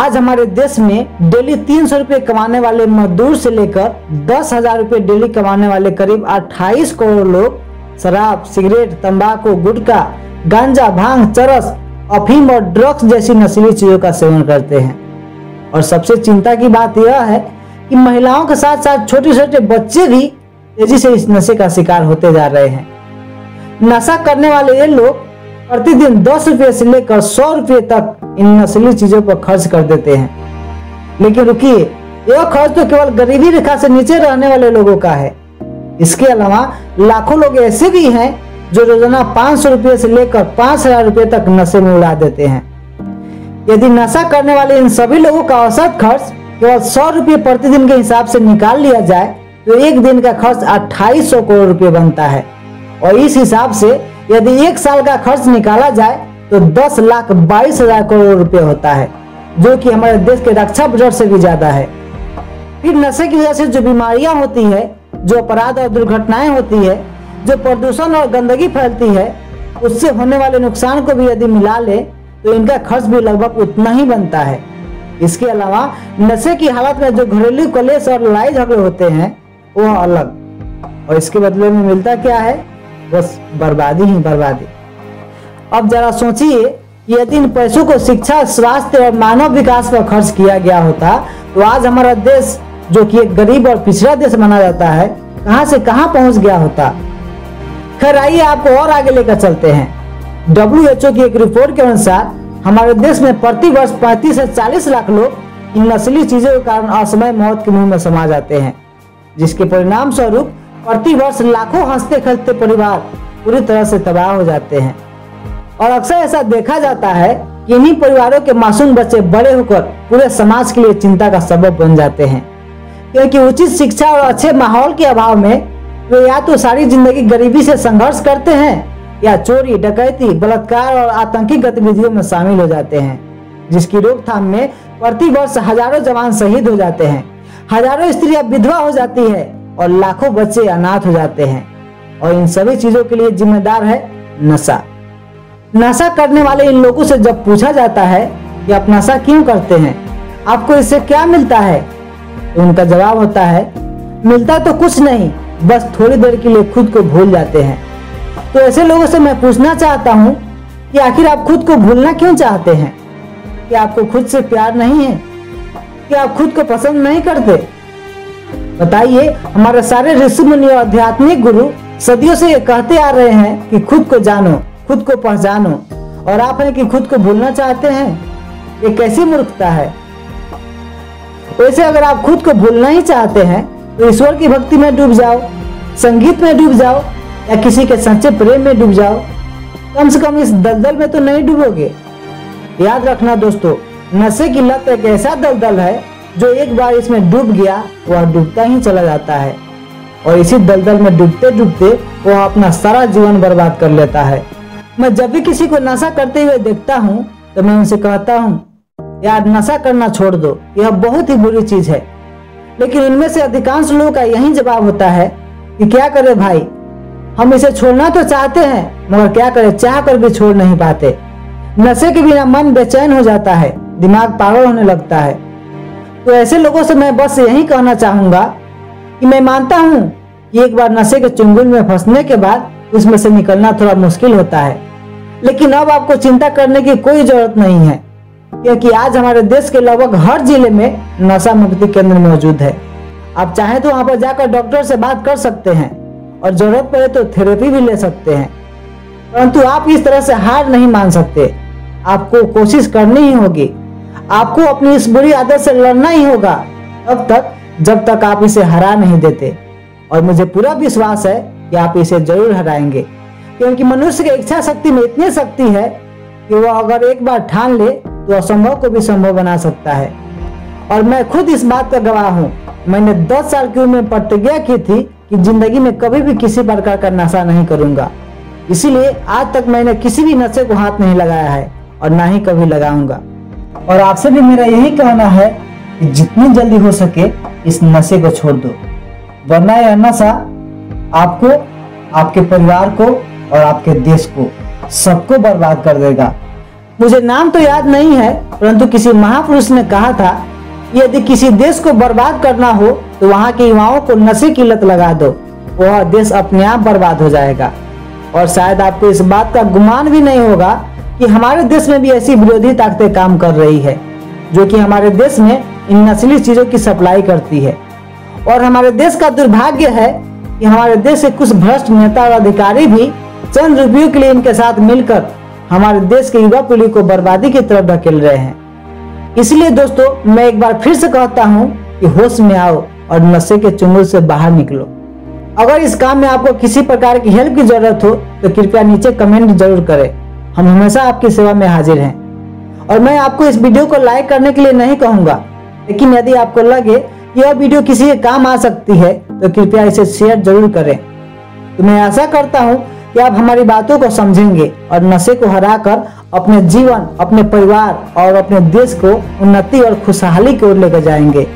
आज हमारे देश में डेली 300 रुपये कमाने वाले मजदूर से लेकर 10,000 रुपये डेली कमाने वाले करीब 28 करोड़ लोग शराब, सिगरेट, तंबाकू, गुटखा, गांजा, भांग, चरस, अफीम और ड्रग्स जैसी नशीली चीजों का सेवन करते हैं। और सबसे चिंता की बात यह है कि महिलाओं के साथ साथ छोटे छोटे बच्चे भी तेजी से इस नशे का शिकार होते जा रहे हैं। नशा करने वाले ये लोग प्रतिदिन 10 रुपये से लेकर 100 रुपये तक इन नशीली चीजों पर खर्च कर देते हैं। लेकिन रुकिए, यह खर्च तो केवल गरीबी रेखा से नीचे रहने वाले लोगों का है। इसके अलावा लाखों लोग ऐसे भी हैं जो रोजाना 500 रुपये से लेकर 5,000 रुपये तक नशे में उड़ा देते हैं। यदि नशा करने वाले इन सभी लोगों का औसत खर्च केवल 100 रुपये प्रतिदिन के हिसाब से निकाल लिया जाए तो एक दिन का खर्च 2800 करोड़ रुपये बनता है। और इस हिसाब से यदि एक साल का खर्च निकाला जाए तो 10,22,000 करोड़ रुपए होता है, जो कि हमारे देश के रक्षा बजट से भी ज्यादा है। फिर नशे की वजह से जो बीमारियां होती है, जो अपराध और दुर्घटनाएं होती है, जो प्रदूषण और गंदगी फैलती है, उससे होने वाले नुकसान को भी यदि मिला ले तो इनका खर्च भी लगभग उतना ही बनता है। इसके अलावा नशे की हालत में जो घरेलू कलेश और लड़ाई झगड़े होते हैं वह अलग, और इसके बदले में मिलता क्या है? बस बर्बादी ही बर्बादी। अब जरा सोचिए कि यदि इन पैसों को शिक्षा, स्वास्थ्य और मानव विकास पर खर्च किया गया होता तो आज हमारा देश, जो कि एक गरीब और पिछड़ा देश माना जाता है, कहां से कहां पहुंच गया होता। खैर, आइए आपको और आगे लेकर चलते हैं। WHO की एक रिपोर्ट के अनुसार हमारे देश में प्रति वर्ष 35 से 40 लाख लोग इन नस्ली चीजों के कारण असमय मौत के मुंह में समा जाते हैं, जिसके परिणाम स्वरूप प्रति वर्ष लाखों हंसते खेलते परिवार पूरी तरह से तबाह हो जाते हैं। और अक्सर ऐसा देखा जाता है कि इन्हीं परिवारों के मासूम बच्चे बड़े होकर पूरे समाज के लिए चिंता का सबब बन जाते हैं, क्योंकि उचित शिक्षा और अच्छे माहौल के अभाव में वे या तो सारी जिंदगी गरीबी से संघर्ष करते हैं या चोरी, डकैती, बलात्कार और आतंकी गतिविधियों में शामिल हो जाते हैं, जिसकी रोकथाम में प्रति वर्ष हजारों जवान शहीद हो जाते हैं, हजारों स्त्रियां विधवा हो जाती है और लाखों बच्चे अनाथ हो जाते हैं। और इन सभी चीजों के लिए जिम्मेदार है नशा। नशा करने वाले इन लोगों से जब पूछा जाता है कि आप नशा क्यों करते हैं, आपको इससे क्या मिलता है, तो उनका जवाब होता है, मिलता तो कुछ नहीं, बस थोड़ी देर के लिए खुद को भूल जाते हैं। तो ऐसे लोगों से मैं पूछना चाहता हूँ कि आखिर आप खुद को भूलना क्यों चाहते हैं? कि आपको खुद से प्यार नहीं है? कि आप खुद को पसंद नहीं करते? बताइए, हमारे सारे ऋषि मुनि और आध्यात्मिक गुरु सदियों से ये कहते आ रहे हैं कि खुद को जानो, खुद को पहचानो, और आप हैं कि खुद को भूलना चाहते हैं। ये कैसी मूर्खता है? वैसे अगर आप खुद को भूलना ही चाहते हैं तो ईश्वर की भक्ति में डूब जाओ, संगीत में डूब जाओ, या किसी के सच्चे प्रेम में डूब जाओ। कम से कम इस दलदल में तो नहीं डूबोगे। याद रखना दोस्तों, नशे की लत एक ऐसा दलदल है जो एक बार इसमें डूब गया वह डूबता ही चला जाता है, और इसी दलदल में डूबते डूबते वह अपना सारा जीवन बर्बाद कर लेता है। मैं जब भी किसी को नशा करते हुए देखता हूँ तो मैं उनसे कहता हूँ, यार नशा करना छोड़ दो, यह बहुत ही बुरी चीज है। लेकिन इनमें से अधिकांश लोगों का यही जवाब होता है कि क्या करें भाई, हम इसे छोड़ना तो चाहते हैं मगर क्या करें, चाह कर भी छोड़ नहीं पाते। नशे के बिना मन बेचैन हो जाता है, दिमाग पागल होने लगता है। तो ऐसे लोगों से मैं बस यही कहना चाहूंगा कि मैं मानता हूँ कि एक बार नशे के चुंगल में फंसने के बाद उसमें से निकलना थोड़ा मुश्किल होता है, लेकिन अब आपको चिंता करने की कोई जरूरत नहीं है, क्योंकि आज हमारे देश के लगभग हर जिले में नशा मुक्ति केंद्र मौजूद है। आप चाहें तो वहां पर जाकर डॉक्टर से बात कर सकते हैं और जरूरत पड़े तो थेरेपी भी ले सकते हैं, परंतु आप इस तरह से हार नहीं मान सकते। आपको कोशिश करनी ही होगी, आपको अपनी इस बुरी आदत से लड़ना ही होगा, तब तक जब तक आप इसे हरा नहीं देते। और मुझे पूरा विश्वास है कि आप इसे जरूर हराएंगे, क्योंकि मनुष्य की इच्छा शक्ति में इतनी शक्ति है कि वह अगर एक बार ठान ले तो असंभव को भी संभव बना सकता है। और मैं खुद इस बात का गवाह हूँ। मैंने 10 साल की उम्र में प्रतिज्ञा की थी कि जिंदगी में कभी भी किसी प्रकार का नशा नहीं करूंगा, इसीलिए आज तक मैंने किसी भी नशे को हाथ नहीं लगाया है और ना ही कभी लगाऊंगा। और आपसे भी मेरा यही कहना है कि जितनी जल्दी हो सके इस नशे को छोड़ दो, वरना यह नशा आपको, आपके परिवार को और आपके देश को सबको बर्बाद कर देगा। मुझे नाम तो याद नहीं है, परंतु किसी महापुरुष ने कहा था, यदि किसी देश को बर्बाद करना हो तो वहाँ के युवाओं को नशे की लत लगा दो, वह देश अपने आप बर्बाद हो जाएगा। और शायद आपको इस बात का गुमान भी नहीं होगा कि हमारे देश में भी ऐसी विरोधी ताकतें काम कर रही है, जो कि हमारे देश में इन नस्ली चीजों की सप्लाई करती है। और हमारे देश का दुर्भाग्य है कि हमारे देश के कुछ भ्रष्ट नेता और अधिकारी भी चंद रुपयों के लिए इनके साथ मिलकर हमारे देश की युवा पीढ़ी को बर्बादी की तरफ धकेल रहे हैं। इसलिए दोस्तों, मैं एक बार फिर से कहता हूँ कि होश में आओ और नशे के चुंगल से बाहर निकलो। अगर इस काम में आपको किसी प्रकार की हेल्प की जरूरत हो तो कृपया नीचे कमेंट जरूर करें। हम हमेशा आपकी सेवा में हाजिर हैं। और मैं आपको इस वीडियो को लाइक करने के लिए नहीं कहूँगा, लेकिन यदि आपको लगे यह वीडियो किसी के काम आ सकती है तो कृपया इसे शेयर जरूर करें। तो मैं आशा करता हूँ कि आप हमारी बातों को समझेंगे और नशे को हराकर अपने जीवन, अपने परिवार और अपने देश को उन्नति और खुशहाली की ओर लेकर जाएंगे।